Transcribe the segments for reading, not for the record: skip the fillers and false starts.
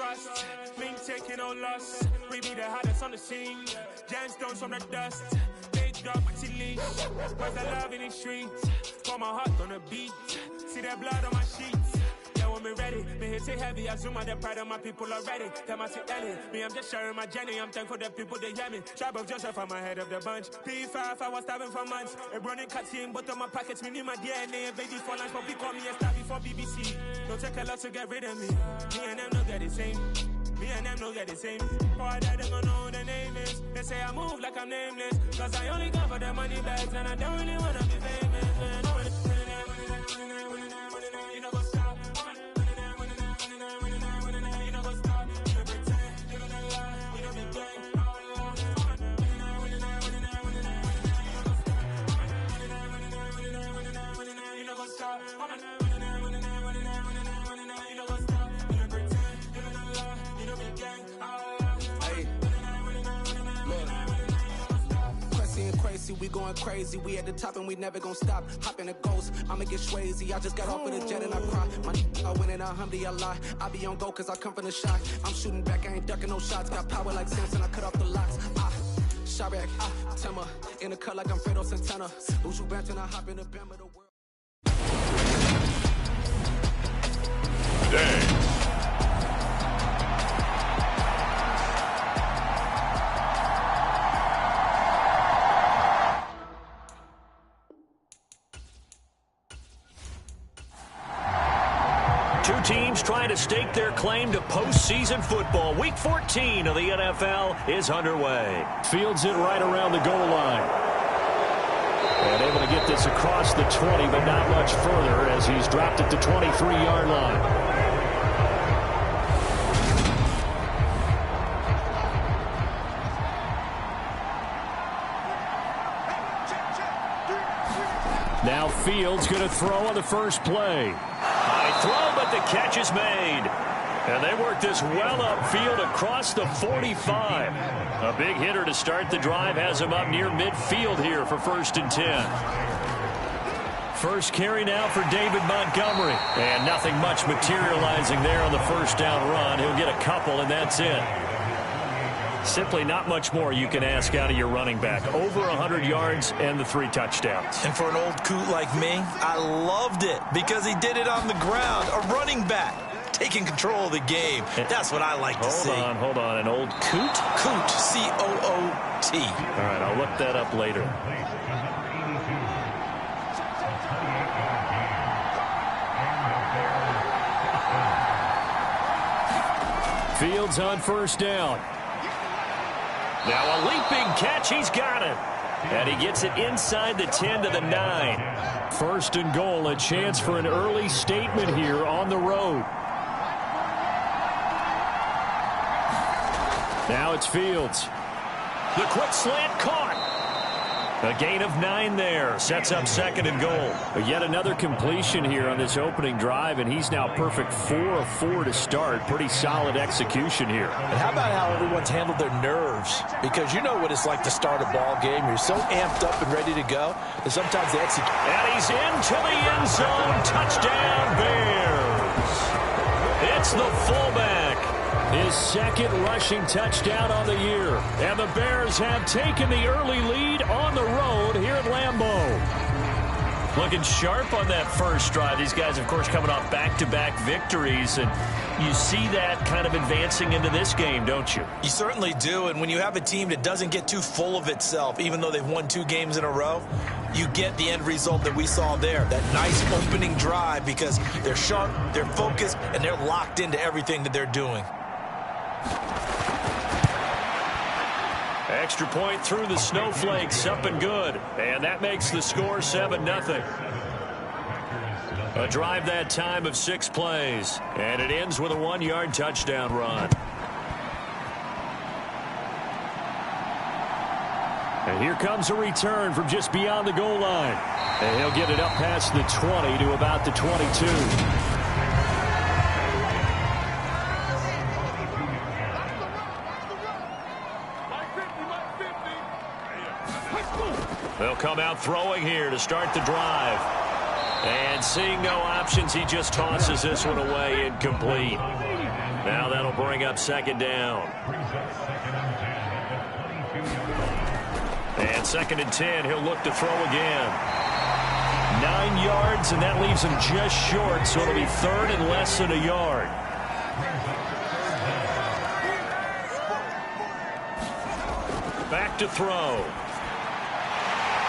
trust. Been taking no loss. We be the hottest on the scene. Gemstones from the dust. Big dog, pretty leash. Where's the love in the streets? Pour my heart on the beat. See that blood on my sheets. Yeah, when me ready, me hit it heavy. I zoom on the pride of my people already. Tell my sit Ellie. Me, I'm just sharing my journey. I'm thankful the people they hear me. Tribe of Joseph, I'm ahead of the bunch. P5, I was starving for months. A running cut in, but on my pockets, me need my DNA. And baby for lunch, but we call me a star before BBC. Don't take a lot to get rid of me. Me and them don't get the same. Me and them don't get the same. Boy, that they don't know who the name is. They say I move like I'm nameless. Cause I only come for the money bags. And I don't really wanna be famous, man. You know what's up. You know what's up. You know pretend. You know that lie. You know me gang. You know what's up. We going crazy, we at the top and we never gonna stop. Hop in a ghost, I'ma get swayzy. I just got off of the jet and I cry. I win in a Humvee, I lie. I be on go cause I come from the shot. I'm shooting back, I ain't ducking no shots. Got power like Samson, I cut off the locks. Chirac, Timmer, in the cut like I'm Fredo Santana. Uju Banton, I hop in the bam of the world. Dang. Two teams trying to stake their claim to postseason football. Week 14 of the NFL is underway. Fields it right around the goal line. And able to get this across the 20, but not much further as he's dropped it to 23-yard line. Now Fields going to throw on the first play. High throw, but the catch is made. And they work this well upfield across the 45. A big hitter to start the drive has him up near midfield here for 1st and 10. First carry now for David Montgomery. And nothing much materializing there on the first down run. He'll get a couple, and that's it. Simply not much more you can ask out of your running back. Over 100 yards and the 3 touchdowns. And for an old coot like me, I loved it because he did it on the ground. A running back taking control of the game. That's what I like to see. Hold on. An old coot? Coot, C-O-O-T. All right, I'll look that up later. Fields on first down. Now a leaping catch. He's got it. And he gets it inside the 10 to the 9. 1st and goal, a chance for an early statement here on the road. Now it's Fields. The quick slant caught. A gain of 9 there. Sets up 2nd and goal. But yet another completion here on this opening drive, and he's now perfect 4 of 4 to start. Pretty solid execution here. And how about how everyone's handled their nerves? Because you know what it's like to start a ball game. You're so amped up and ready to go that sometimes they execute. And he's into the end zone. Touchdown, Bears. It's the fullback. His 2nd rushing touchdown on the year. And the Bears have taken the early lead on the road here at Lambeau. Looking sharp on that first drive. These guys, of course, coming off back-to-back victories. And you see that kind of advancing into this game, don't you? You certainly do. And when you have a team that doesn't get too full of itself, even though they've won 2 games in a row, you get the end result that we saw there. That nice opening drive because they're sharp, they're focused, and they're locked into everything that they're doing. Extra point through the snowflakes, up and good. And that makes the score 7-0. A drive that time of 6 plays. And it ends with a 1-yard touchdown run. And here comes a return from just beyond the goal line. And he'll get it up past the 20 to about the 22. They'll come out throwing here to start the drive. And seeing no options, he just tosses this one away incomplete. Now that'll bring up second down. And 2nd and 10, he'll look to throw again. 9 yards, and that leaves him just short, so it'll be 3rd and less than a yard. Back to throw.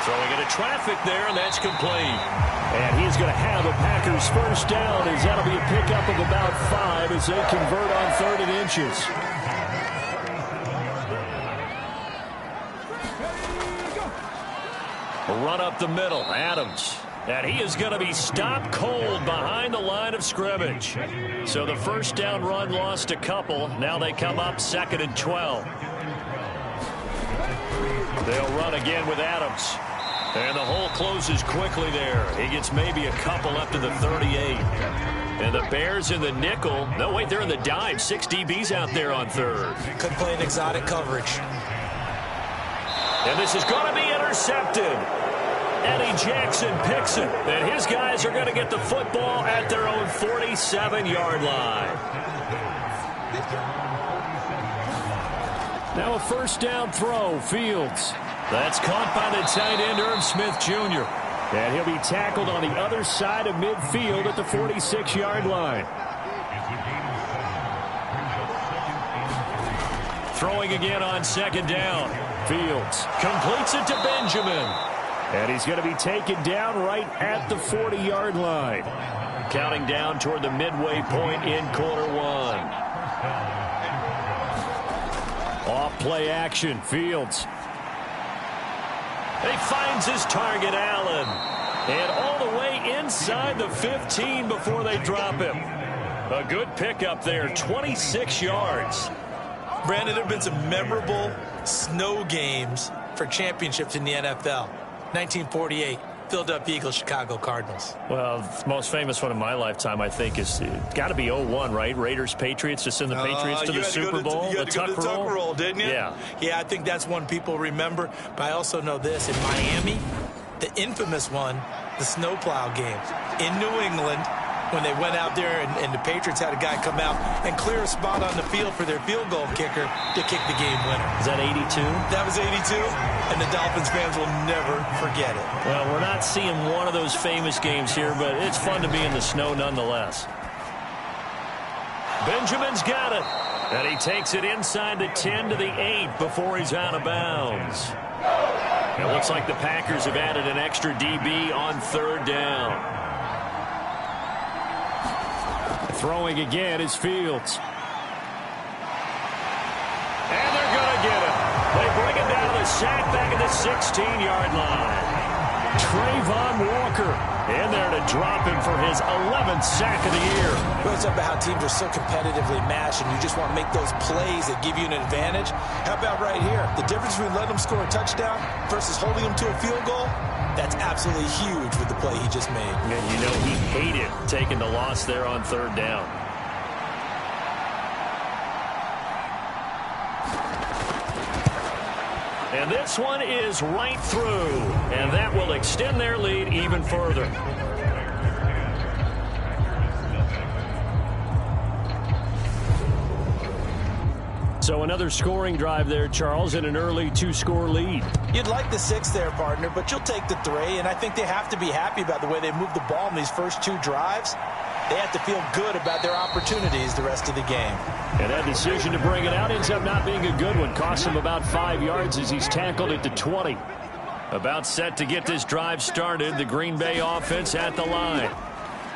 Throwing into traffic there, and that's complete. And he's going to have a Packers first down, as that'll be a pickup of about 5 as they convert on 3rd and inches. Run up the middle, Adams. And he is going to be stopped cold behind the line of scrimmage. So the first down run lost a couple. Now they come up 2nd and 12. They'll run again with Adams. And the hole closes quickly there. He gets maybe a couple up to the 38. And the Bears in the nickel. No, wait, they're in the dime. 6 DBs out there on 3rd. Could play an exotic coverage. And this is going to be intercepted. Eddie Jackson picks it. And his guys are going to get the football at their own 47-yard line. Now a first down throw, Fields. That's caught by the tight end, Irv Smith Jr. And he'll be tackled on the other side of midfield at the 46-yard line. Throwing again on 2nd down. Fields Completes it to Benjamin. And he's going to be taken down right at the 40-yard line. Counting down toward the midway point in quarter 1. Off play action, Fields. He finds his target, Allen. And all the way inside the 15 before they drop him. A good pickup there, 26 yards. Brandon, there have been some memorable snow games for championships in the NFL. 1948, Philadelphia Eagles, Chicago Cardinals. Well, the most famous one in my lifetime, I think, is got to be 01, right? Raiders, Patriots, to send the Patriots to the Super Bowl. You had to go to the Tuck roll, didn't you? Yeah. Yeah, I think that's one people remember. But I also know this. In Miami, the infamous one, the snowplow game. In New England, when they went out there and the Patriots had a guy come out and clear a spot on the field for their field goal kicker to kick the game winner. Is that 82? That was 82, and the Dolphins fans will never forget it. Well, we're not seeing one of those famous games here, but it's fun to be in the snow nonetheless. Benjamin's got it, and he takes it inside the 10 to the 8 before he's out of bounds. It looks like the Packers have added an extra DB on 3rd down. Throwing again is Fields. And they're going to get him. They bring him down to the sack back at the 16-yard line. Trayvon Walker in there to drop him for his 11th sack of the year. Well, it's about how teams are so competitively matched, and you just want to make those plays that give you an advantage. How about right here? The difference between letting them score a touchdown versus holding them to a field goal, that's absolutely huge with the play he just made. And you know he hated taking the loss there on 3rd down. And this one is right through, and that will extend their lead even further. So another scoring drive there, Charles, and an early 2-score lead. You'd like the 6 there, partner, but you'll take the 3, and I think they have to be happy about the way they moved the ball in these first 2 drives. They have to feel good about their opportunities the rest of the game. And that decision to bring it out ends up not being a good one. Cost him about 5 yards as he's tackled at the 20. About set to get this drive started, the Green Bay offense at the line.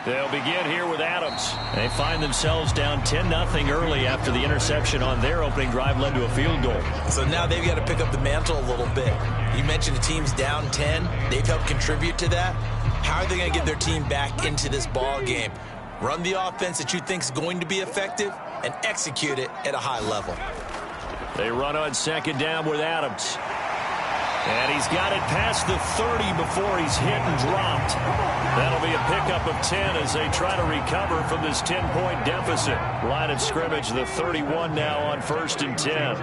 They'll begin here with Adams. They find themselves down 10-0 early after the interception on their opening drive led to a field goal. So now they've got to pick up the mantle a little bit. You mentioned the team's down 10. They've helped contribute to that. How are they going to get their team back into this ball game? Run the offense that you think is going to be effective and execute it at a high level. They run on 2nd down with Adams. And he's got it past the 30 before he's hit and dropped. That'll be a pickup of 10 as they try to recover from this 10-point deficit. Line of scrimmage, the 31 now on 1st and 10.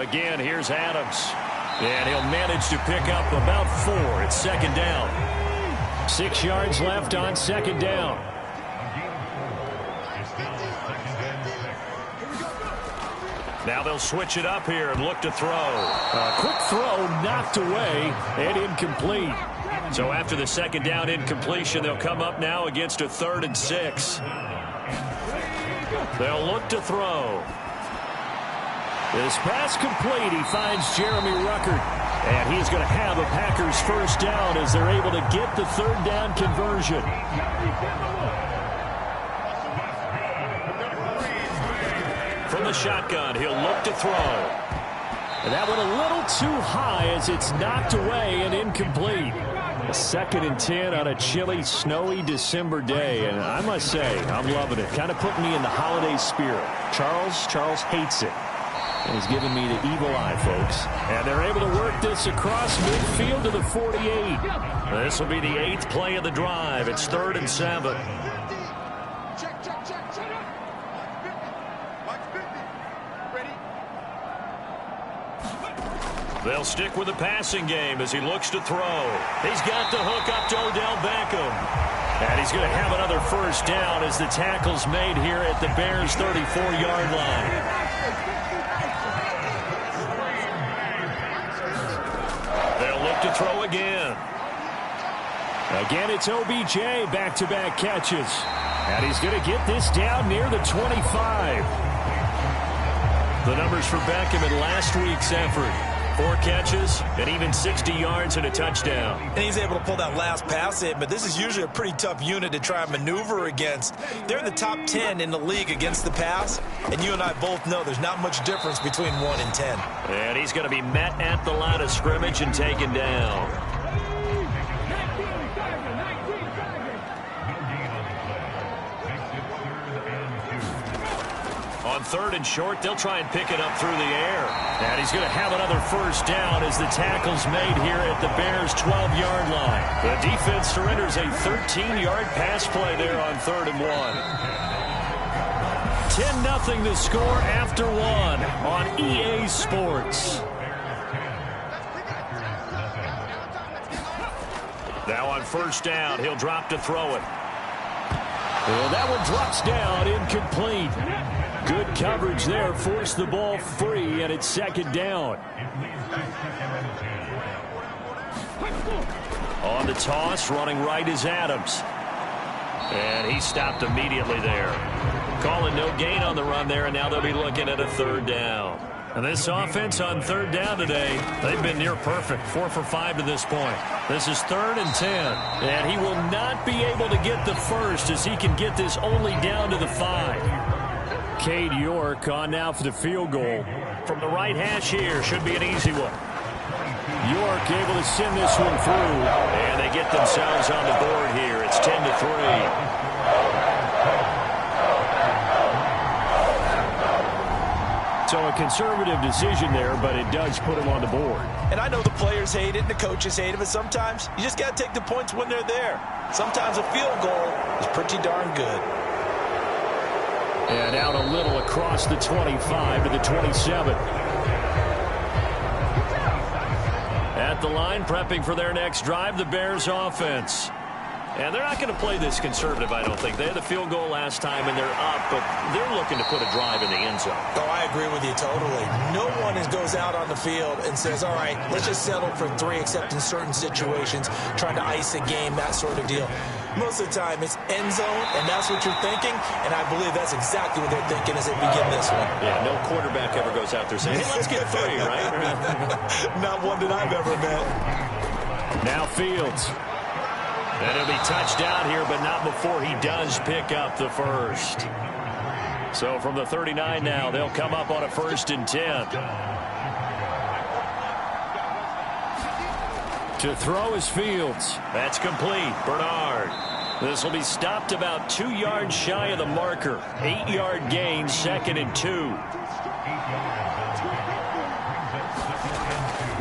Again, here's Adams. And he'll manage to pick up about 4 at 2nd down. 6 yards left on second down. Now they'll switch it up here and look to throw. A quick throw knocked away and incomplete. So after the second down incompletion, they'll come up now against a 3rd and 6. They'll look to throw. This pass complete. He finds Jeremy Ruckert. And he's going to have a Packers first down as they're able to get the 3rd down conversion. From the shotgun, he'll look to throw. And that went a little too high as it's knocked away and incomplete. A 2nd and 10 on a chilly, snowy December day. And I must say, I'm loving it. Kind of putting me in the holiday spirit. Charles hates it. And he's giving me the evil eye, folks. And they're able to work this across midfield to the 48. This will be the 8th play of the drive. It's 3rd and 7. They'll stick with the passing game as he looks to throw. He's got the hook up to Odell Beckham. And he's going to have another first down as the tackle's made here at the Bears' 34-yard line. They'll look to throw again. Again, it's OBJ, back-to-back catches. And he's going to get this down near the 25. The numbers for Beckham in last week's effort. 4 catches and even 60 yards and a touchdown. And he's able to pull that last pass in, but this is usually a pretty tough unit to try and maneuver against. They're in the top 10 in the league against the pass, and you and I both know there's not much difference between 1 and 10. And he's going to be met at the line of scrimmage and taken down. On 3rd and short, they'll try and pick it up through the air. And he's going to have another first down as the tackle's made here at the Bears' 12-yard line. The defense surrenders a 13-yard pass play there on 3rd and 1. 10-0 the score after 1 on EA Sports. Now on first down, he'll drop to throw it. Well, that one drops down, incomplete. Good coverage there, forced the ball free, and it's 2nd down. On the toss, running right is Adams. And he stopped immediately there. Calling no gain on the run there, and now they'll be looking at a 3rd down. And this offense on 3rd down today, they've been near perfect, 4 for 5 to this point. This is 3rd and 10, and he will not be able to get the first as he can get this only down to the 5. Cade York on now for the field goal. From the right hash here, should be an easy one. York able to send this one through. And they get themselves on the board here. It's 10-3. So a conservative decision there, but it does put him on the board. And I know the players hate it and the coaches hate it, but sometimes you just got to take the points when they're there. Sometimes a field goal is pretty darn good. And out a little across the 25 to the 27. At the line, prepping for their next drive, the Bears offense. And they're not going to play this conservative, I don't think. They had the field goal last time, and they're up, but they're looking to put a drive in the end zone. Oh, I agree with you totally. No one goes out on the field and says, all right, let's just settle for 3, except in certain situations, trying to ice a game, that sort of deal. Most of the time, it's end zone, and that's what you're thinking, and I believe that's exactly what they're thinking as they begin this one. Yeah, no quarterback ever goes out there saying, hey, let's get 3, right? Not one that I've ever met. Now Fields. And he'll be touched down here, but not before he does pick up the first. So from the 39 now, they'll come up on a 1st and 10. To throw is Fields. That's complete. Bernard. This will be stopped about 2 yards shy of the marker. 8-yard gain, 2nd and 2.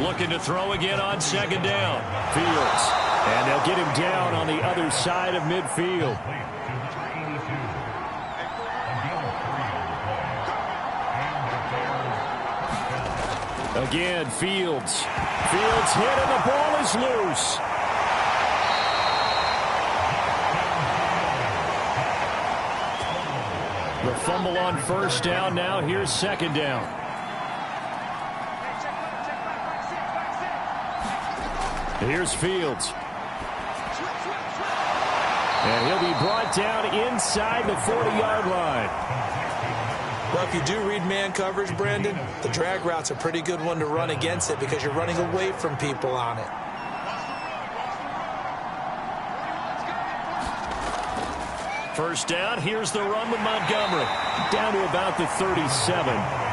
Looking to throw again on 2nd down. Fields. And they'll get him down on the other side of midfield. Again, Fields. Fields hit and the ball is loose. The fumble on first down. Now here's second down. Here's Fields. And he'll be brought down inside the 40-yard line. Well, if you do read man coverage, Brandon, the drag route's a pretty good one to run against it because you're running away from people on it. First down, here's the run with Montgomery. Down to about the 37.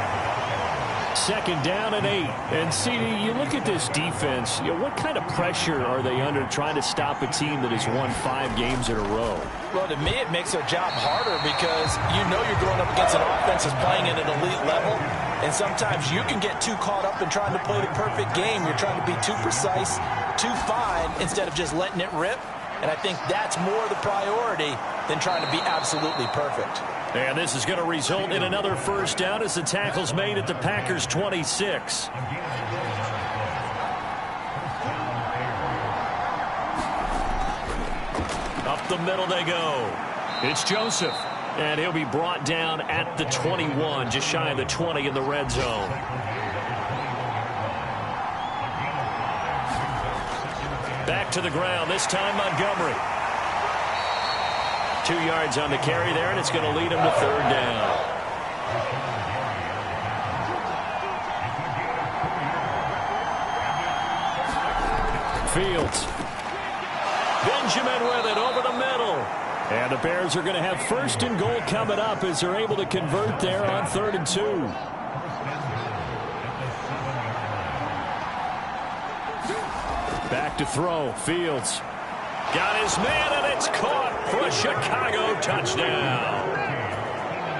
Second down and 8. And, CD, you look at this defense, what kind of pressure are they under trying to stop a team that has won 5 games in a row? Well, to me, it makes their job harder because you know you're going up against an offense that's playing at an elite level. And sometimes you can get too caught up in trying to play the perfect game. You're trying to be too precise, too fine, instead of just letting it rip. And I think that's more the priority than trying to be absolutely perfect. And this is going to result in another first down as the tackle's made at the Packers' 26. Up the middle they go. It's Joseph. And he'll be brought down at the 21, just shy of the 20 in the red zone. Back to the ground, this time Montgomery. 2 yards on the carry there, and it's going to lead him to third down. Fields. Benjamin with it over the middle. And the Bears are going to have first and goal coming up as they're able to convert there on 3rd and 2. Back to throw. Fields. Got his man, and it's caught for a Chicago touchdown.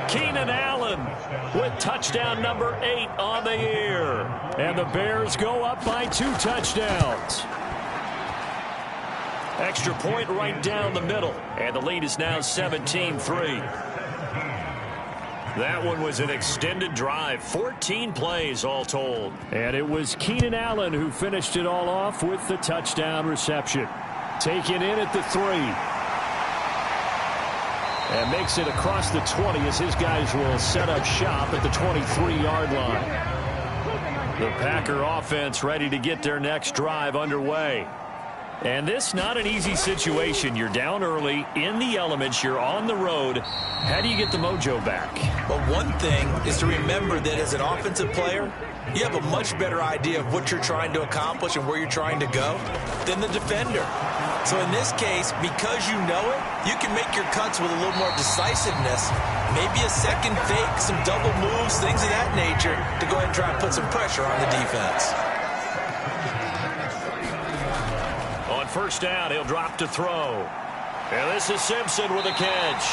Keenan Allen with touchdown number 8 on the year. And the Bears go up by 2 touchdowns. Extra point right down the middle. And the lead is now 17-3. That one was an extended drive. 14 plays all told. And it was Keenan Allen who finished it all off with the touchdown reception. Taken in at the 3. And makes it across the 20 as his guys will set up shop at the 23-yard line. The Packer offense ready to get their next drive underway. And this not an easy situation. You're down early, in the elements, you're on the road. How do you get the mojo back? Well, one thing is to remember that as an offensive player, you have a much better idea of what you're trying to accomplish and where you're trying to go than the defender. So in this case, because you know it, you can make your cuts with a little more decisiveness. Maybe a second fake, some double moves, things of that nature to go ahead and try and put some pressure on the defense. On first down, he'll drop to throw. And this is Simpson with a catch.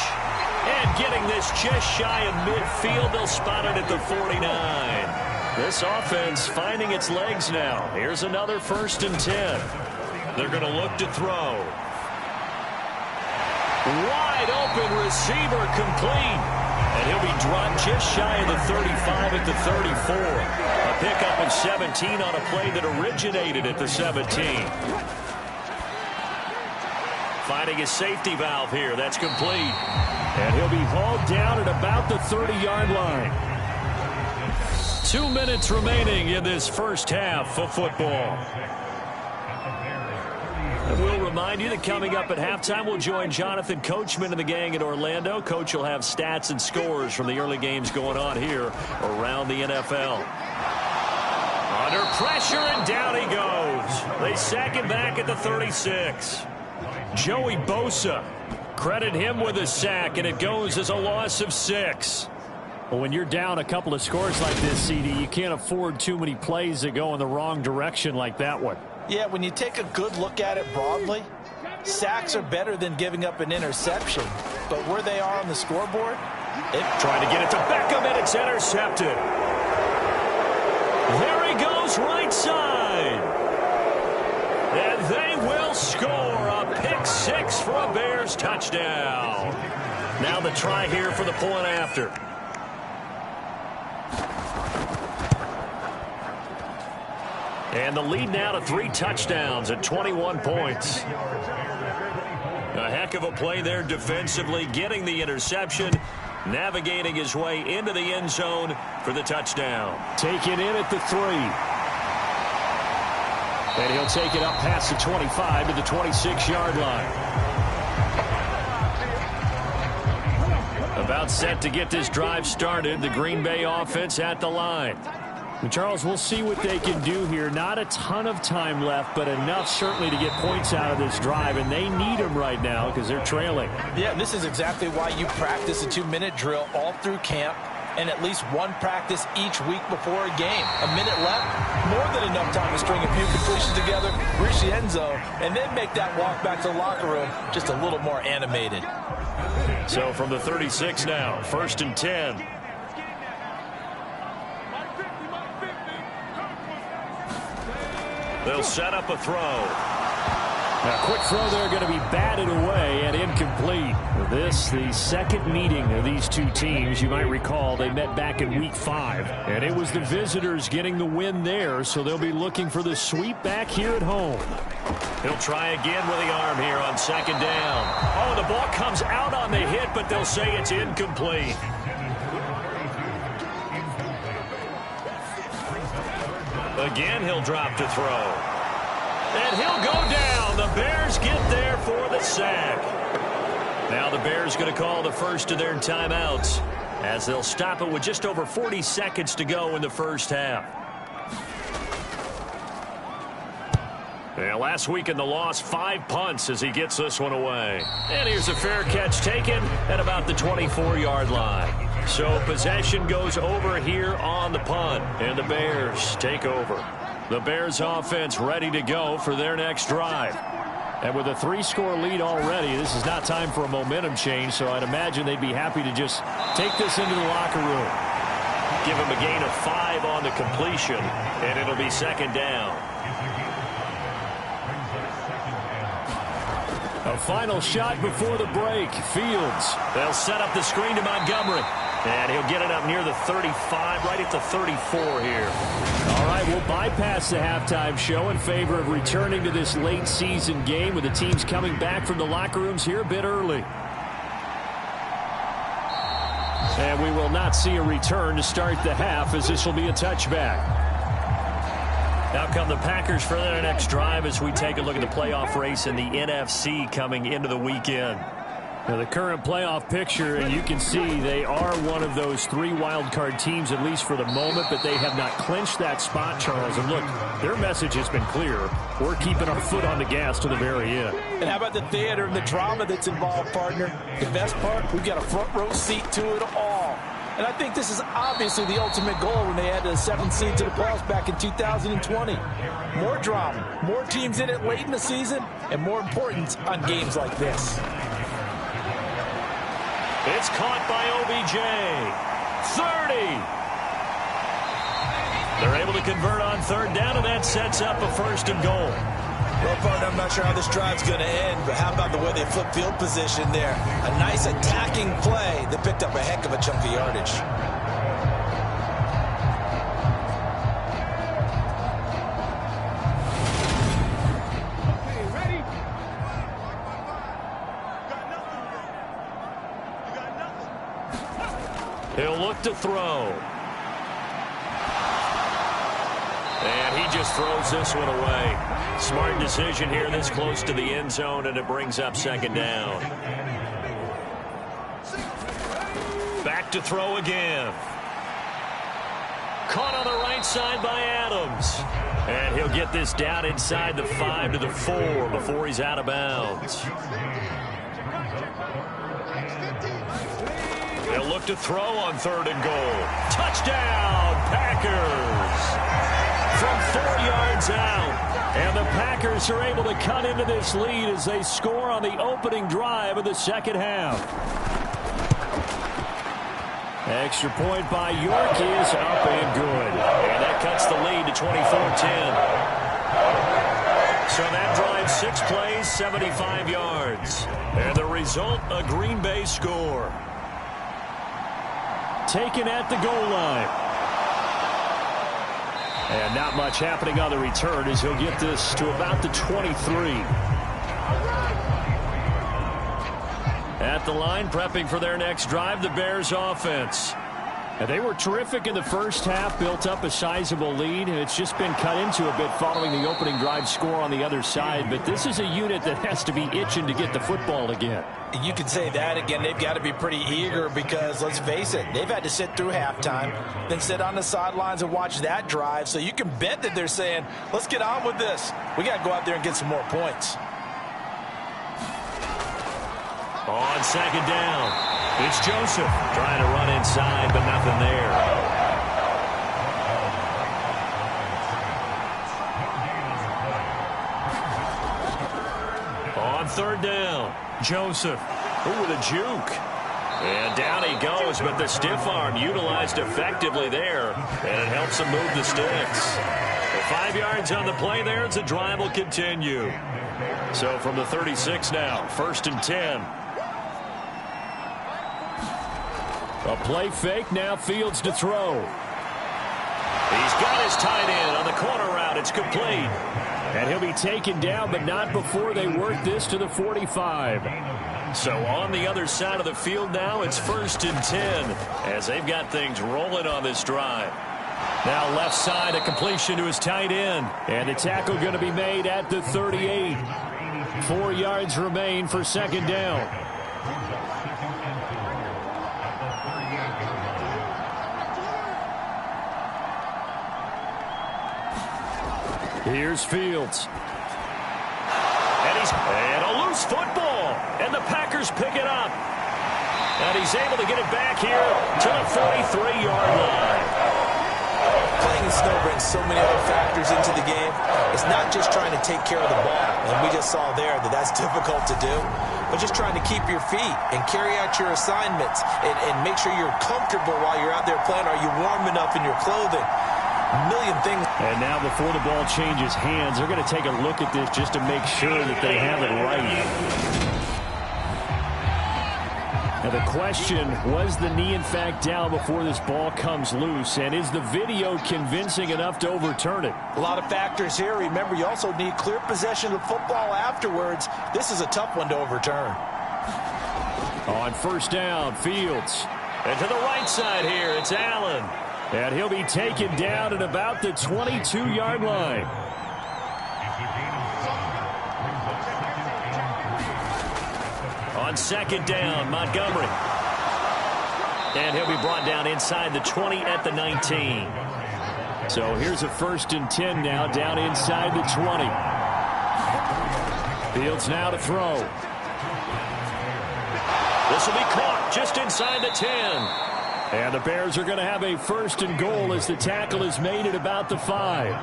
And getting this just shy of midfield, they'll spot it at the 49. This offense finding its legs now. Here's another 1st and 10. They're going to look to throw. Wide open receiver complete. And he'll be dropped just shy of the 35 at the 34. A pickup of 17 on a play that originated at the 17. Finding his safety valve here. That's complete. And he'll be hauled down at about the 30-yard line. 2 minutes remaining in this first half of football. And we'll remind you that coming up at halftime, we'll join Jonathan Coachman and the gang in Orlando. Coach will have stats and scores from the early games going on here around the NFL. Under pressure, and down he goes. They sack him back at the 36. Joey Bosa, credit him with a sack, and it goes as a loss of 6. Well, when you're down a couple of scores like this, CD, you can't afford too many plays that go in the wrong direction like that one. Yeah, when you take a good look at it broadly, sacks are better than giving up an interception. But where they are on the scoreboard, trying to get it to Beckham, and it's intercepted. There he goes, right side. And they will score a pick 6 for a Bears touchdown. Now the try here for the point after. And the lead now to 3 touchdowns at 21 points. A heck of a play there defensively, getting the interception. navigating his way into the end zone for the touchdown. Taken in at the 3. And he'll take it up past the 25 to the 26-yard line. About set to get this drive started. The Green Bay offense at the line. Charles, we'll see what they can do here. Not a ton of time left, but enough certainly to get points out of this drive, and they need them right now because they're trailing. Yeah, this is exactly why you practice a 2-minute drill all through camp and at least one practice each week before a game. A minute left, more than enough time to string a few completions together, reach the end zone, and then make that walk back to the locker room just a little more animated. So from the 36 now, 1st and 10. They'll set up a throw. A quick throw there going to be batted away and incomplete. This, the second meeting of these two teams. You might recall they met back in Week 5. And it was the visitors getting the win there, so they'll be looking for the sweep back here at home. He'll try again with the arm here on 2nd down. Oh, the ball comes out on the hit, but they'll say it's incomplete. Again, he'll drop to throw. And he'll go down. The Bears get there for the sack. Now the Bears going to call the first of their timeouts as they'll stop it with just over 40 seconds to go in the first half. Yeah, last week in the loss, 5 punts as he gets this one away. And here's a fair catch taken at about the 24-yard line. So possession goes over here on the punt, and the Bears take over. The Bears offense ready to go for their next drive. And with a 3-score lead already, this is not time for a momentum change, so I'd imagine they'd be happy to just take this into the locker room. Give him a gain of 5 on the completion, and it'll be 2nd down. A final shot before the break. Fields. They'll set up the screen to Montgomery. And he'll get it up near the 35, right at the 34 here. All right, we'll bypass the halftime show in favor of returning to this late season game with the teams coming back from the locker rooms here a bit early. And we will not see a return to start the half as this will be a touchback. Now come the Packers for their next drive as we take a look at the playoff race in the NFC coming into the weekend. Now the current playoff picture, and you can see they are one of those 3 wildcard teams, at least for the moment, but they have not clinched that spot, Charles. And look, their message has been clear. We're keeping our foot on the gas to the very end. And how about the theater and the drama that's involved, partner? The best part, we've got a front row seat to it all. And I think this is obviously the ultimate goal when they added a 7th seed to the playoffs back in 2020. More drama, more teams in it late in the season, and more importance on games like this. It's caught by OBJ. 30. They're able to convert on 3rd down, and that sets up a 1st and goal. Well, partner, I'm not sure how this drive's going to end, but how about the way they flip field position there? A nice attacking play that picked up a heck of a chunk of yardage. He'll look to throw. And he just throws this one away. Smart decision here this close to the end zone, and it brings up 2nd down. Back to throw again. Caught on the right side by Adams. And he'll get this down inside the 5 to the 4 before he's out of bounds. They'll look to throw on 3rd and goal. Touchdown, Packers! From 4 yards out. And the Packers are able to cut into this lead as they score on the opening drive of the second half. Extra point by York is up and good. And that cuts the lead to 24-10. So that drives 6 plays, 75 yards. And the result, a Green Bay score. Taken at the goal line. And not much happening on the return as he'll get this to about the 23. At the line, prepping for their next drive, the Bears offense. And they were terrific in the first half, built up a sizable lead, and it's just been cut into a bit following the opening drive score on the other side. But this is a unit that has to be itching to get the football again. You can say that again. They've got to be pretty eager because, let's face it, they've had to sit through halftime, then sit on the sidelines and watch that drive. So you can bet that they're saying, let's get on with this. We got to go out there and get some more points. On second down, it's Joseph trying to run inside, but nothing there. On third down, Joseph with a juke. And down he goes, but the stiff arm utilized effectively there, and it helps him move the sticks. 5 yards on the play there as the drive will continue. So from the 36 now, 1st and 10. A play fake, now Fields to throw. He's got his tight end on the corner route. It's complete. And he'll be taken down, but not before they work this to the 45. So on the other side of the field now, it's 1st and 10 as they've got things rolling on this drive. Now left side, a completion to his tight end. And the tackle going to be made at the 38. 4 yards remain for second down. Here's Fields. And a loose football. And the Packers pick it up. And he's able to get it back here to the 43-yard line. Playing in snow brings so many other factors into the game. It's not just trying to take care of the ball. And we just saw there that that's difficult to do. But just trying to keep your feet and carry out your assignments and make sure you're comfortable while you're out there playing. Are you warm enough in your clothing? Million things. And now before the ball changes hands, they're going to take a look at this just to make sure that they have it right. Now the question, was the knee in fact down before this ball comes loose? And is the video convincing enough to overturn it? A lot of factors here. Remember, you also need clear possession of football afterwards. This is a tough one to overturn. On first down, Fields. And to the right side here, it's Allen. And he'll be taken down at about the 22-yard line. On second down, Montgomery. And he'll be brought down inside the 20 at the 19. So here's a 1st and 10 now, down inside the 20. Fields now to throw. This will be caught just inside the 10. And the Bears are going to have a 1st and goal as the tackle is made at about the 5.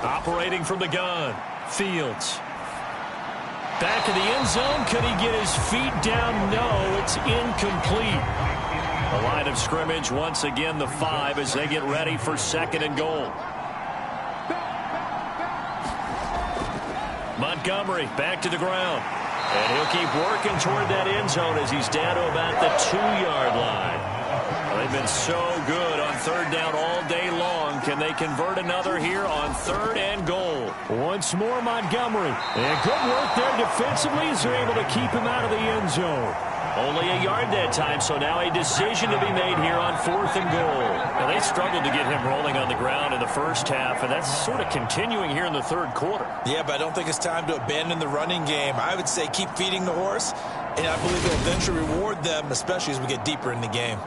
Operating from the gun, Fields. Back in the end zone, could he get his feet down? No, it's incomplete. The line of scrimmage, once again, the 5 as they get ready for 2nd and goal. Montgomery back to the ground. And he'll keep working toward that end zone as he's down to about the 2-yard line. Well, they've been so good on third down all day long. Can they convert another here on 3rd and goal? Once more, Montgomery. And good work there defensively as they're able to keep him out of the end zone. Only a yard that time, so now a decision to be made here on 4th and goal. Now, they struggled to get him rolling on the ground in the first half, and that's sort of continuing here in the 3rd quarter. Yeah, but I don't think it's time to abandon the running game. I would say keep feeding the horse, and I believe it'll eventually reward them, especially as we get deeper in the game.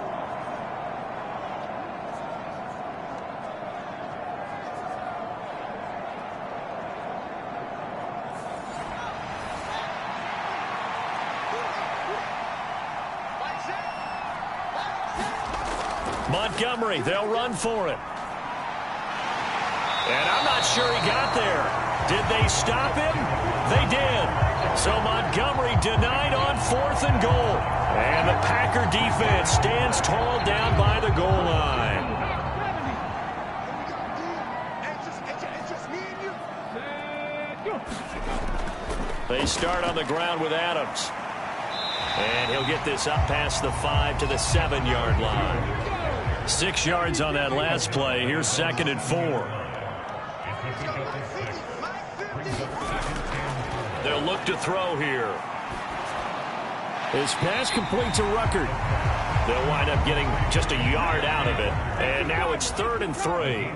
Montgomery, they'll run for it. And I'm not sure he got there. Did they stop him? They did. So Montgomery denied on 4th and goal. And the Packer defense stands tall down by the goal line. They start on the ground with Adams. And he'll get this up past the 5 to the 7-yard line. 6 yards on that last play. Here's 2nd and 4. They'll look to throw here. His pass complete to Ruckert. They'll wind up getting just a yard out of it. And now it's 3rd and 3.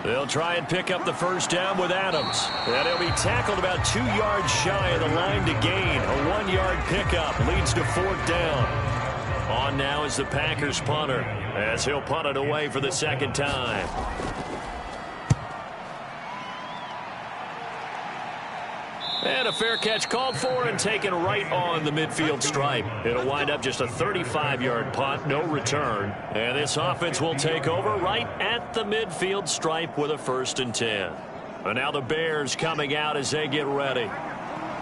They'll try and pick up the first down with Adams. And he'll be tackled about 2 yards shy of the line to gain. A 1-yard pickup leads to 4th down. On now is the Packers punter, as he'll punt it away for the 2nd time. And a fair catch called for and taken right on the midfield stripe. It'll wind up just a 35-yard punt, no return. And this offense will take over right at the midfield stripe with a 1st and 10. And now the Bears coming out as they get ready.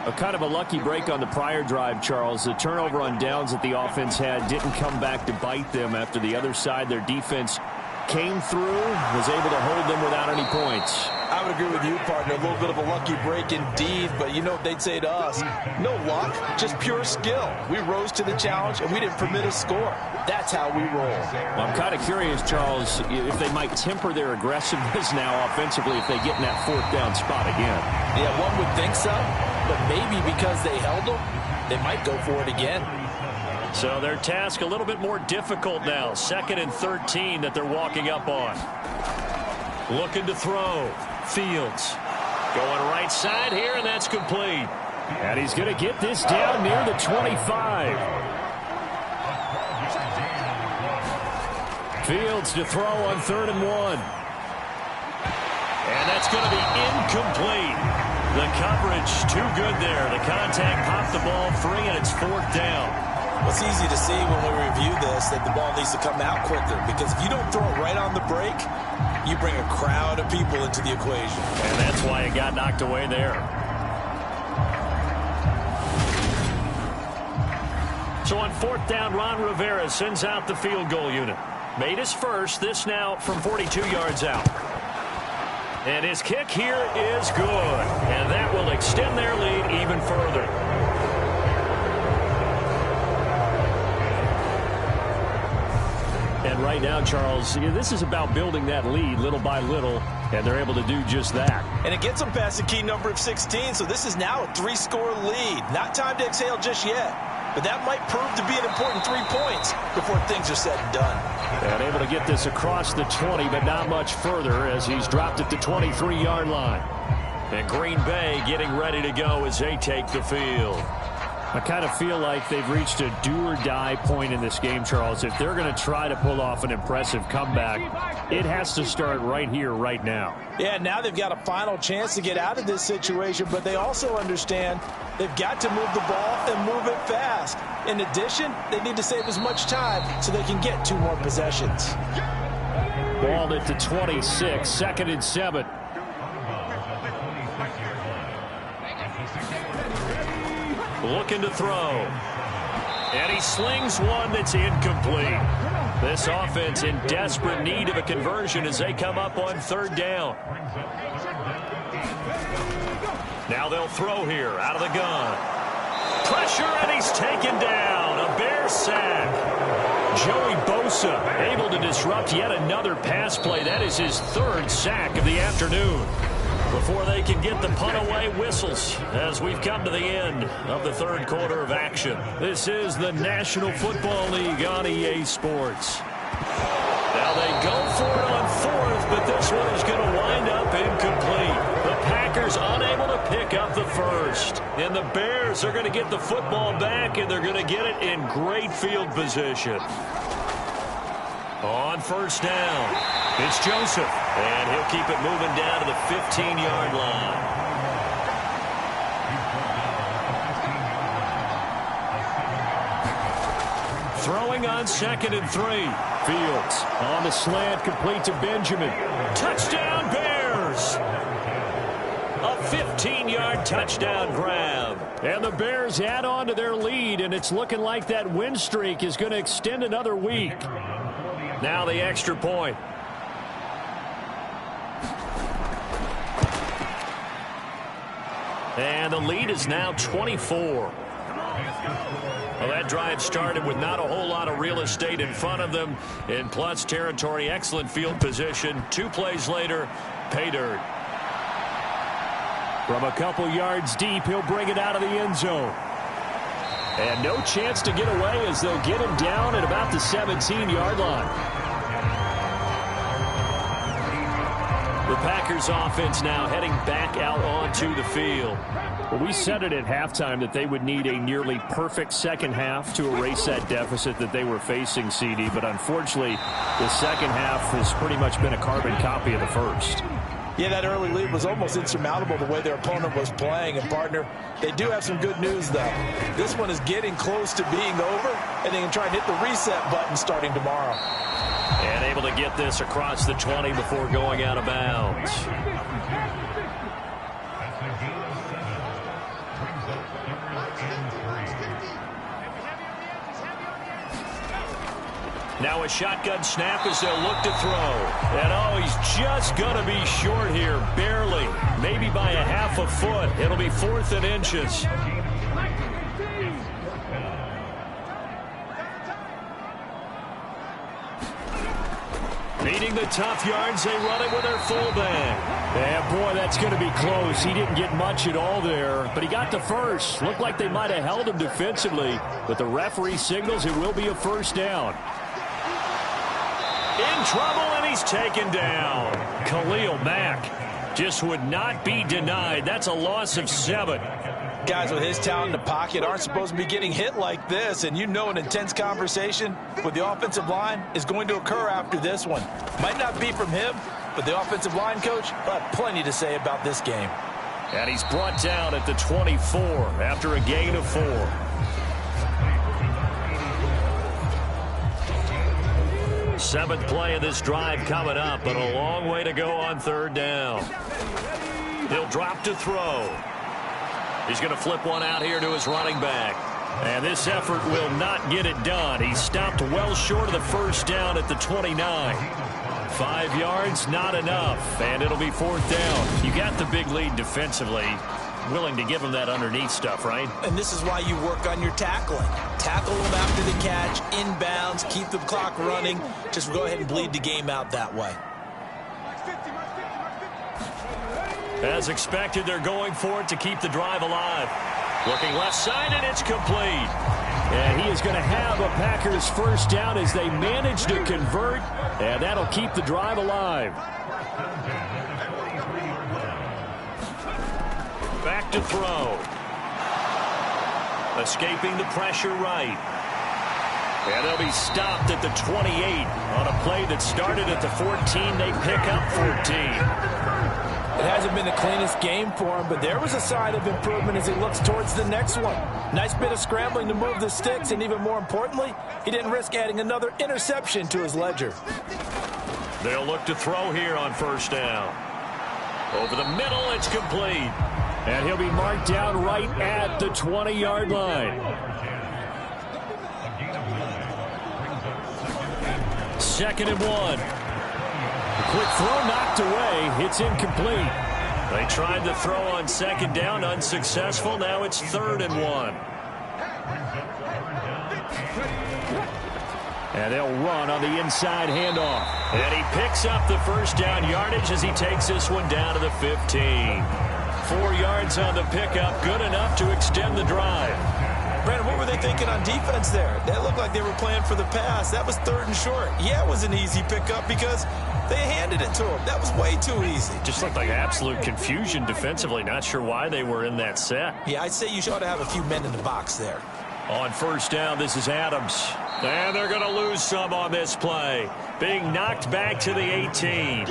A kind of a lucky break on the prior drive, Charles. The turnover on downs that the offense had didn't come back to bite them after the other side. Their defense came through, was able to hold them without any points. I would agree with you, partner. A little bit of a lucky break indeed, but you know what they'd say to us? No luck, just pure skill. We rose to the challenge, and we didn't permit a score. That's how we roll. Well, I'm kind of curious, Charles, if they might temper their aggressiveness now offensively if they get in that 4th down spot again. Yeah, one would think so, but maybe because they held them, they might go for it again. So their task a little bit more difficult now. 2nd and 13 that they're walking up on. Looking to throw. Fields going right side here, and that's complete. And he's going to get this down near the 25. Fields to throw on 3rd and 1. And that's going to be incomplete. The coverage too good there. The contact popped the ball free, and it's 4th down. Well, it's easy to see when we review this that the ball needs to come out quicker, because if you don't throw it right on the break, you bring a crowd of people into the equation. And that's why it got knocked away there. So on 4th down, Ron Rivera sends out the field goal unit. Made his first, this now from 42 yards out. And his kick here is good. And that will extend their lead even further. And right now, Charles, this is about building that lead little by little, and they're able to do just that. And it gets them past the key number of 16, so this is now a 3-score lead. Not time to exhale just yet, but that might prove to be an important 3 points before things are said and done. And able to get this across the 20, but not much further as he's dropped it to 23-yard line. And Green Bay getting ready to go as they take the field. I kind of feel like they've reached a do-or-die point in this game, Charles. If they're going to try to pull off an impressive comeback, it has to start right here, right now. Yeah, now they've got a final chance to get out of this situation, but they also understand they've got to move the ball and move it fast. In addition, they need to save as much time so they can get 2 more possessions. Balled it to 26, 2nd and 7. Looking to throw. And he slings one that's incomplete. This offense in desperate need of a conversion as they come up on 3rd down. Now they'll throw here out of the gun. Pressure, and he's taken down. A Bear sack. Joey Bosa able to disrupt yet another pass play. That is his 3rd sack of the afternoon. Before they can get the punt away, whistles as we've come to the end of the 3rd quarter of action. This is the National Football League on EA Sports. Now they go for it on 4th, but this one is going to wind up incomplete. The Packers unable to pick up the first. And the Bears are going to get the football back, and they're going to get it in great field position. On 1st down, it's Joseph, and he'll keep it moving down to the 15-yard line. Throwing on 2nd and 3. Fields on the slant, complete to Benjamin. Touchdown, Bears! A 15-yard touchdown grab. And the Bears add on to their lead, and it's looking like that win streak is going to extend another week. Now the extra point. And the lead is now 24. Well, that drive started with not a whole lot of real estate in front of them. In plus territory, excellent field position. 2 plays later, pay dirt. From a couple yards deep, he'll bring it out of the end zone. And no chance to get away as they'll get him down at about the 17-yard line. The Packers offense now heading back out onto the field. Well, we said it at halftime that they would need a nearly perfect second half to erase that deficit that they were facing, CD. But unfortunately, the second half has pretty much been a carbon copy of the first. Yeah, that early lead was almost insurmountable the way their opponent was playing. And, partner, they do have some good news, though. This one is getting close to being over, and they can try and hit the reset button starting tomorrow. And able to get this across the 20 before going out of bounds. Now a shotgun snap as they'll look to throw. And, oh, he's just going to be short here, barely. Maybe by a half a foot. It'll be 4th and inches. Needing the tough yards, they run it with their fullback. Yeah, boy, that's going to be close. He didn't get much at all there, but he got the first. Looked like they might have held him defensively, but the referee signals it will be a first down. In trouble, and he's taken down. Khalil Mack just would not be denied. That's a loss of 7. Guys with his talent in the pocket aren't supposed to be getting hit like this, and you know an intense conversation with the offensive line is going to occur after this one. Might not be from him, but the offensive line coach will have plenty to say about this game. And he's brought down at the 24 after a gain of 4. Seventh play of this drive coming up, but a long way to go on 3rd down. He'll drop to throw. He's going to flip one out here to his running back. And this effort will not get it done. He stopped well short of the first down at the 29. 5 yards, not enough. And it'll be 4th down. You got the big lead defensively. Willing to give him that underneath stuff, right? And this is why you work on your tackling. Tackle them after the catch, inbounds, keep the clock running. Just go ahead and bleed the game out that way. As expected, they're going for it to keep the drive alive. Looking left side, and it's complete. And he is going to have a Packers first down as they manage to convert, and that'll keep the drive alive. Back to throw. Escaping the pressure right. And they'll be stopped at the 28 on a play that started at the 14. They pick up 14. It hasn't been the cleanest game for him, but there was a sign of improvement as he looks towards the next one. Nice bit of scrambling to move the sticks, and even more importantly, he didn't risk adding another interception to his ledger. They'll look to throw here on 1st down. Over the middle, it's complete. And he'll be marked down right at the 20-yard line. 2nd and 1. A quick throw knocked away. It's incomplete. They tried the throw on 2nd down, unsuccessful. Now it's 3rd and 1. And they'll run on the inside handoff. And he picks up the first down yardage as he takes this one down to the 15. 4 yards on the pickup, good enough to extend the drive. Brandon, what were they thinking on defense there? They looked like they were playing for the pass. That was 3rd and short. Yeah, it was an easy pickup because they handed it to him. That was way too easy. Just looked like absolute confusion defensively. Not sure why they were in that set. Yeah, I'd say you should have a few men in the box there. On 1st down, this is Adams. And they're going to lose some on this play. Being knocked back to the 18.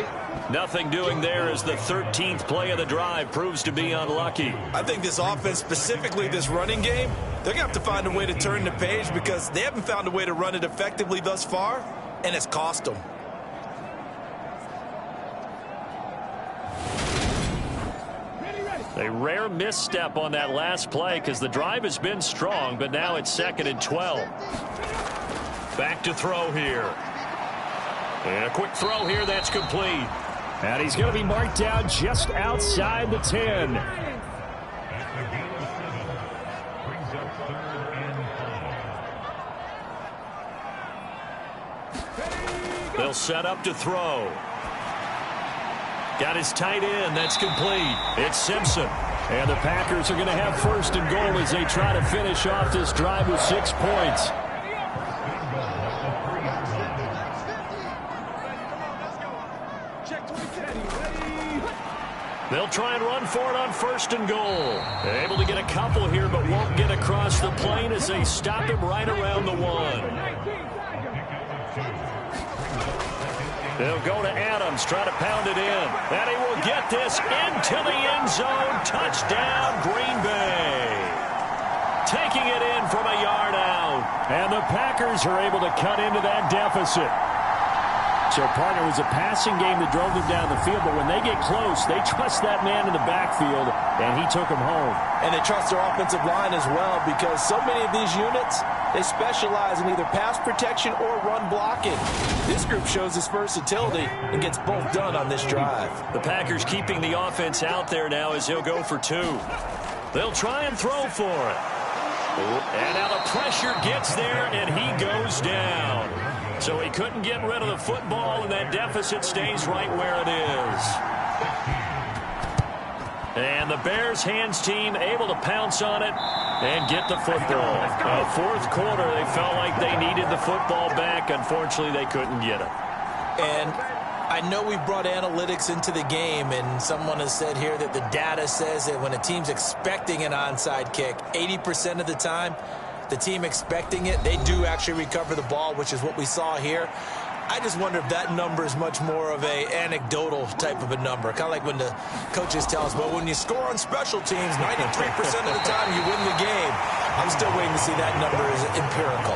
Nothing doing there as the 13th play of the drive proves to be unlucky. I think this offense, specifically this running game, they're going to have to find a way to turn the page because they haven't found a way to run it effectively thus far, and it's cost them. A rare misstep on that last play because the drive has been strong, but now it's 2nd and 12. Back to throw here. And a quick throw here that's complete. And he's going to be marked down just outside the 10. They'll set up to throw. Got his tight end. That's complete. It's Simpson. And the Packers are going to have first and goal as they try to finish off this drive with 6 points. They'll try and run for it on first and goal. They're able to get a couple here, but won't get across the plane as they stop him right around the 1. They'll go to Adams, try to pound it in. And he will get this into the end zone. Touchdown, Green Bay. Taking it in from a yard out. And the Packers are able to cut into that deficit. So, partner, it was a passing game that drove them down the field, but when they get close, they trust that man in the backfield, and he took them home. And they trust their offensive line as well, because so many of these units, they specialize in either pass protection or run blocking. This group shows its versatility and gets both done on this drive. The Packers keeping the offense out there now as he'll go for 2. They'll try and throw for it. And now the pressure gets there, and he goes down. So he couldn't get rid of the football, and that deficit stays right where it is. And the Bears hands team able to pounce on it and get the football. Fourth quarter, they felt like they needed the football back. Unfortunately, they couldn't get it. And I know we brought analytics into the game, and someone has said here that the data says that when a team's expecting an onside kick, 80% of the time, the team expecting it, they do actually recover the ball, which is what we saw here. I just wonder if that number is much more of a anecdotal type of a number. Kind of like when the coaches tell us, well, when you score on special teams, 93% of the time you win the game. I'm still waiting to see that number is empirical.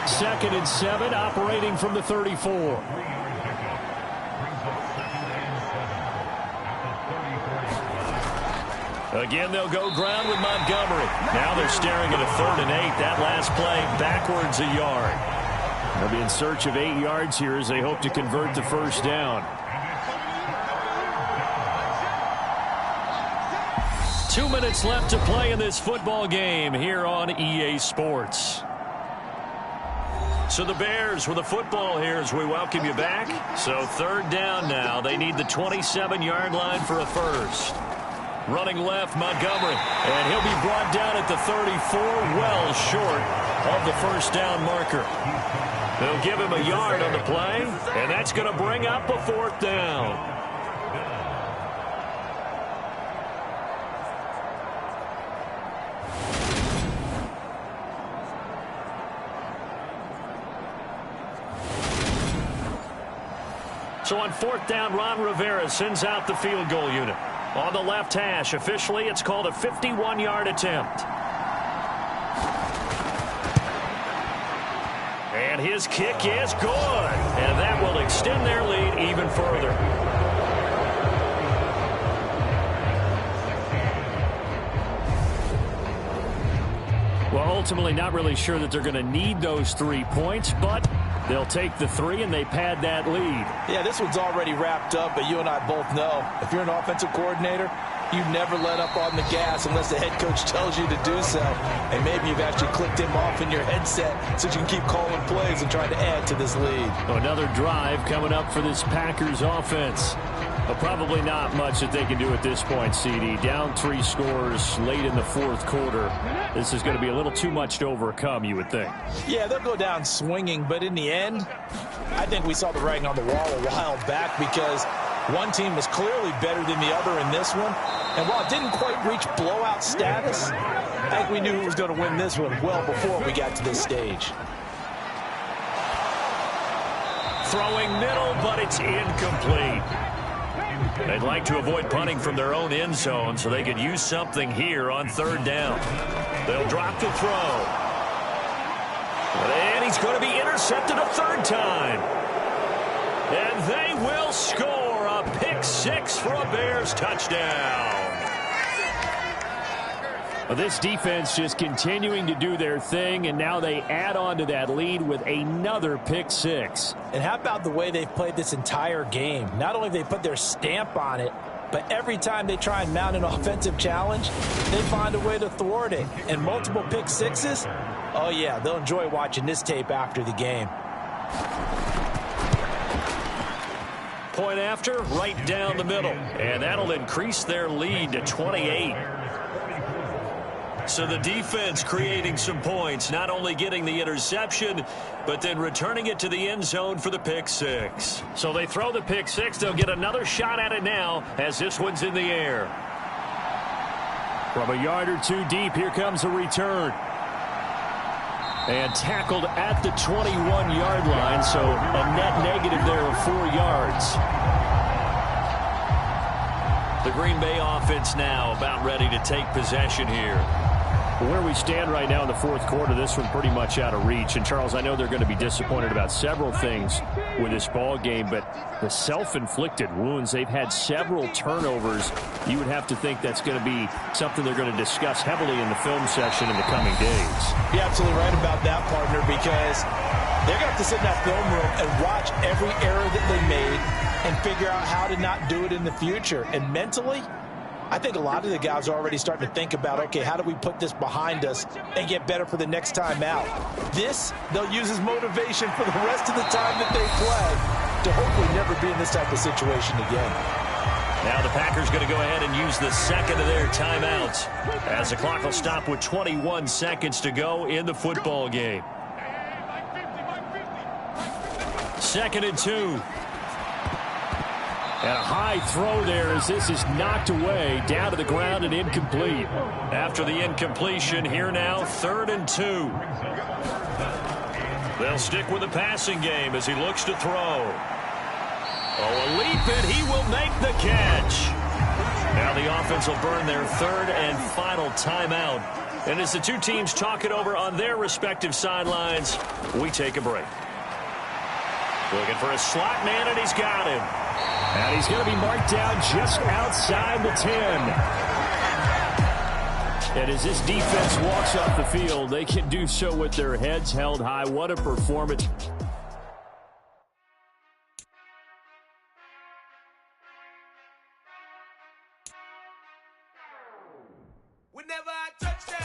2nd and 7, operating from the 34. Again, they'll go ground with Montgomery. Now they're staring at a 3rd and 8. That last play backwards a yard. They'll be in search of 8 yards here as they hope to convert the first down. 2 minutes left to play in this football game here on EA Sports. So the Bears with the football here as we welcome you back. So 3rd down now. They need the 27-yard line for a first. Running left, Montgomery. And he'll be brought down at the 34, well short of the first down marker. They'll give him a yard on the play, and that's going to bring up a 4th down. So on 4th down, Ron Rivera sends out the field goal unit. On the left hash, officially, it's called a 51-yard attempt. And his kick is good. And that will extend their lead even further. Well, ultimately, not really sure that they're going to need those 3 points, but they'll take the 3 and they pad that lead. Yeah, this one's already wrapped up, but you and I both know if you're an offensive coordinator, you never let up on the gas unless the head coach tells you to do so. And maybe you've actually clicked him off in your headset so you can keep calling plays and trying to add to this lead. Another drive coming up for this Packers offense. But probably not much that they can do at this point, CD. Down 3 scores late in the 4th quarter. This is going to be a little too much to overcome, you would think. Yeah, they'll go down swinging, but in the end, I think we saw the writing on the wall a while back because one team was clearly better than the other in this one. And while it didn't quite reach blowout status, I think we knew who was going to win this one well before we got to this stage. Throwing middle, but it's incomplete. They'd like to avoid punting from their own end zone so they could use something here on 3rd down. They'll drop the throw. And he's going to be intercepted a 3rd time. And they will score a pick-6 for a Bears touchdown. Well, this defense just continuing to do their thing, and now they add on to that lead with another pick-6. And how about the way they've played this entire game? Not only have they put their stamp on it, but every time they try and mount an offensive challenge, they find a way to thwart it. And multiple pick-6s, oh yeah, they'll enjoy watching this tape after the game. Point after, right down the middle. And that'll increase their lead to 28. So the defense creating some points, not only getting the interception, but then returning it to the end zone for the pick six. So they throw the pick six. They'll get another shot at it now as this one's in the air. From a yard or two deep, here comes a return. And tackled at the 21-yard line, so a net negative there of 4 yards. The Green Bay offense now about ready to take possession here. Where we stand right now in the fourth quarter, this one pretty much out of reach. And, Charles, I know they're going to be disappointed about several things with this ball game, but the self-inflicted wounds, they've had several turnovers. You would have to think that's going to be something they're going to discuss heavily in the film session in the coming days. You're absolutely right about that, partner, because they're going to have to sit in that film room and watch every error that they made and figure out how to not do it in the future. And mentally, I think a lot of the guys are already starting to think about, okay, how do we put this behind us and get better for the next time out? This, they'll use as motivation for the rest of the time that they play to hopefully never be in this type of situation again. Now the Packers going to go ahead and use the second of their timeouts as the clock will stop with 21 seconds to go in the football game. 2nd and 2. And a high throw there as this is knocked away, down to the ground and incomplete. After the incompletion, here now, 3rd and 2. They'll stick with the passing game as he looks to throw. Oh, a leap, and he will make the catch. Now the offense will burn their 3rd and final timeout. And as the two teams talk it over on their respective sidelines, we take a break. Looking for a slot man, and he's got him. And he's going to be marked down just outside the 10. And as this defense walks off the field, they can do so with their heads held high. What a performance. Whenever I touch down.